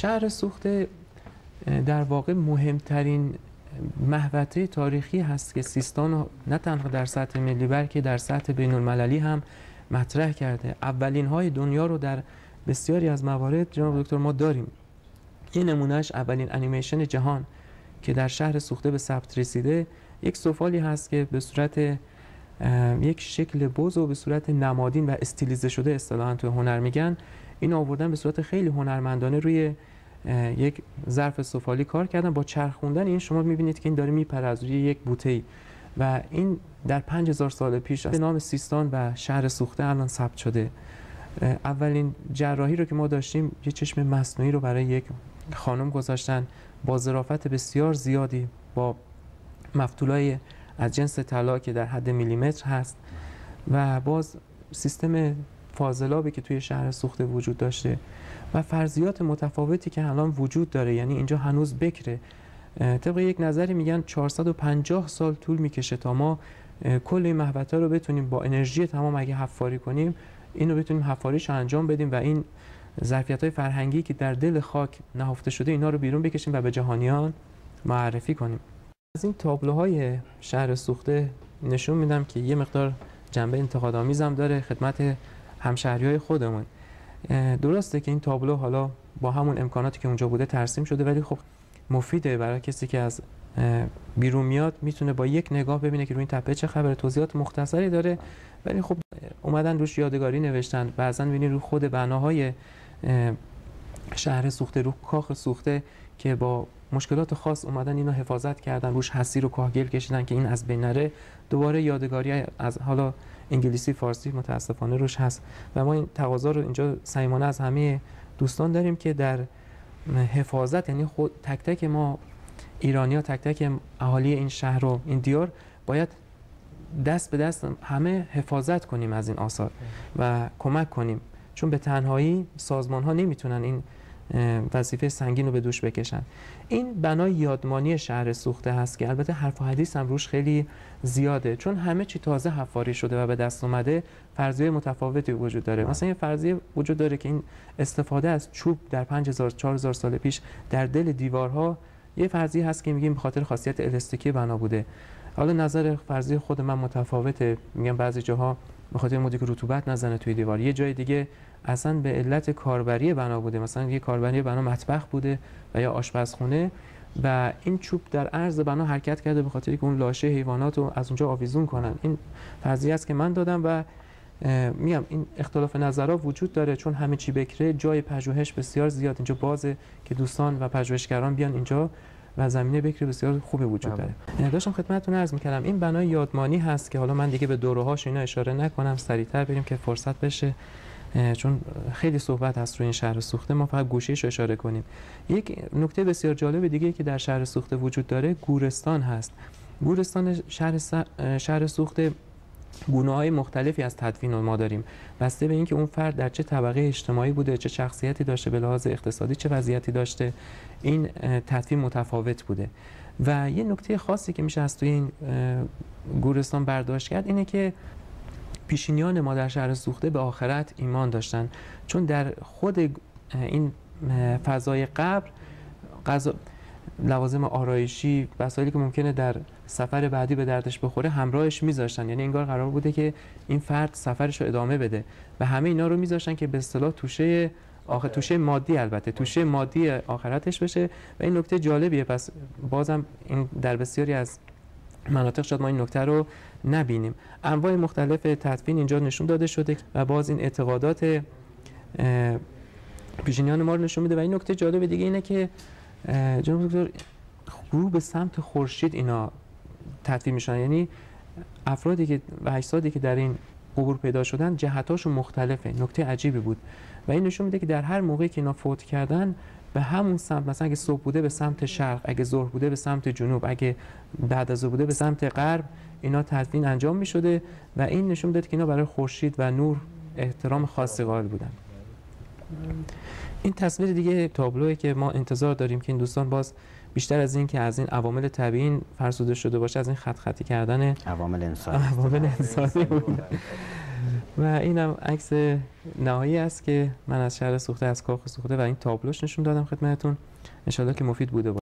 شهر سوخته در واقع مهمترین محوطه تاریخی هست که سیستان نه تنها در سطح ملی بلکه در سطح بین المللی هم مطرح کرده. اولین های دنیا رو در بسیاری از موارد جناب دکتر ما داریم. یه نمونهش اولین انیمیشن جهان که در شهر سوخته به ثبت رسیده یک سفالی هست که به صورت یک شکل بز و به صورت نمادین و استیلیزه شده اصطلاحاً تو هنر میگن، این آوردن به صورت خیلی هنرمندانه روی یک ظرف سفالی کار کردن. با چرخوندن این شما میبینید که این داره میپره از روی یک بوته‌ای و این در 5000 سال پیش به نام سیستان و شهر سوخته الان ثبت شده. اولین جراحی رو که ما داشتیم یه چشم مصنوعی رو برای یک خانم گذاشتن با ظرافت بسیار زیادی با مفتولای از جنس طلا که در حد میلیمتر هست و باز سیستم فاضلابی که توی شهر سوخته وجود داشته و فرضیات متفاوتی که الان وجود داره. یعنی اینجا هنوز بکره. طبق یک نظری میگن 450 سال طول میکشه تا ما کل این محوطه رو بتونیم با انرژی تمام اگه حفاری کنیم اینو بتونیم حفاریش انجام بدیم و این ظرفیت‌های فرهنگی که در دل خاک نهفته شده اینا رو بیرون بکشیم و به جهانیان معرفی کنیم. از این تابلوهای شهر سوخته نشون میدم که یه مقدار جنبه انتقادآمیز هم داره خدمت همشهریای خودمون. درسته که این تابلو حالا با همون امکاناتی که اونجا بوده ترسیم شده، ولی خب مفیده برای کسی که از بیرون میاد میتونه با یک نگاه ببینه که روی این تپه چه خبره. توضیحات مختصری داره ولی خب اومدن روش یادگاری نوشتن. بعضن می‌بینید رو خود بناهای شهر سوخته، رو کاخ سوخته که با مشکلات خاص اومدن اینو حفاظت کردن، روش حصیر و کاهگل کشیدن که این از بین نره. دوباره یادگاری از حالا انگلیسی فارسی متاسفانه روش هست و ما این تقاضا رو اینجا صمیمانه از همه دوستان داریم که در حفاظت، یعنی خود تک تک ما ایرانی‌ها، تک تک اهالی این شهر و این دیار باید دست به دست همه حفاظت کنیم از این آثار و کمک کنیم، چون به تنهایی سازمان‌ها نمیتونن این وظیفه سنگین رو به دوش بکشن. این بنای یادمانی شهر سوخته هست که البته حرف و حدیث هم روش خیلی زیاده، چون همه چی تازه حفاری شده و به دست اومده. فرضیه متفاوتی وجود داره. مثلا یه فرضیه وجود داره که این استفاده از چوب در 5000 4000 سال پیش در دل دیوارها یه فرضیه هست که میگیم به خاطر خاصیت الستیکی بنا بوده. حالا نظر فرضیه خود من متفاوته. میگم بعضی جاها به خاطر مودی که رطوبت نزنه توی دیوار، یه جای دیگه اصلا به علت کاربری بنا بوده. مثلا یه کاربری بنا مطبخ بوده و یا آشپزخونه و این چوب در عرض بنا حرکت کرده به خاطر که اون لاشه حیوانات رو از اونجا آویزون کنن. این فرضیه است که من دادم و میگم این اختلاف نظرها وجود داره چون همه چی بکره. جای پژوهش بسیار زیاد اینجا بازه که دوستان و پژوهشگران بیان اینجا و زمینه بکری بسیار خوبی وجود داره. داشتم خدمتتون عرض می‌کردم این بنای یادمانی هست که حالا من دیگه به دوره‌هاش اینا اشاره نکنم، سریعتر بریم که فرصت بشه چون خیلی صحبت هست روی این شهر سوخته. ما فقط گوشه‌اش رو اشاره کنیم. یک نکته بسیار جالب دیگه که در شهر سوخته وجود داره گورستان هست. گورستان شهر سوخته گونه‌های مختلفی از تدفین ما داریم بسته به اینکه اون فرد در چه طبقه اجتماعی بوده، چه شخصیتی داشته، به لحاظ اقتصادی چه وضعیتی داشته، این تدفین متفاوت بوده. و یه نکته خاصی که میشه از توی این گورستان برداشت کرد اینه که پیشینیان ما در شهر سوخته به آخرت ایمان داشتن، چون در خود این فضای قبر لوازم آرایشی، وسایلی که ممکنه در سفر بعدی به دردش بخوره همراهش میذاشتن. یعنی انگار قرار بوده که این فرد سفرش رو ادامه بده و همه اینا رو میذاشتن که به اصطلاح توشه مادی، البته توشه مادی آخرتش بشه. و این نکته جالبیه. پس بازم این در بسیاری از مناطق شاید ما این نکته رو نبینیم. انواع مختلف تدفین اینجا نشون داده شده و باز این اعتقادات پیشینیان ما رو نشون میده. و این نکته جالب دیگه اینه که جناب دکتر رو به سمت خورشید اینا تدفین میشن. یعنی افرادی که و اجسادی که در این قبور پیدا شدن جهتاشون مختلفه. نکته عجیبی بود و این نشون میده که در هر موقعی که اینا فوت کردن به همون سمت، مثلا اگه صبح بوده به سمت شرق، اگه ظهر بوده به سمت جنوب، اگه بعد از ظهر بوده به سمت غرب، اینا تدفین انجام میشده و این نشون میده که اینا برای خورشید و نور احترام خاصی قائل بودن. این تصویر دیگه تابلویی که ما انتظار داریم که این دوستان باز بیشتر از این که از این عوامل طبیعی فرسوده شده باشه، از این خط خطی کردن عوامل انسانی بود و اینم عکس نهایی است که من از شهر سوخته، از کاخ سوخته و این تابلوش نشون دادم خدمتتون. ان شاءالله که مفید بوده باشه.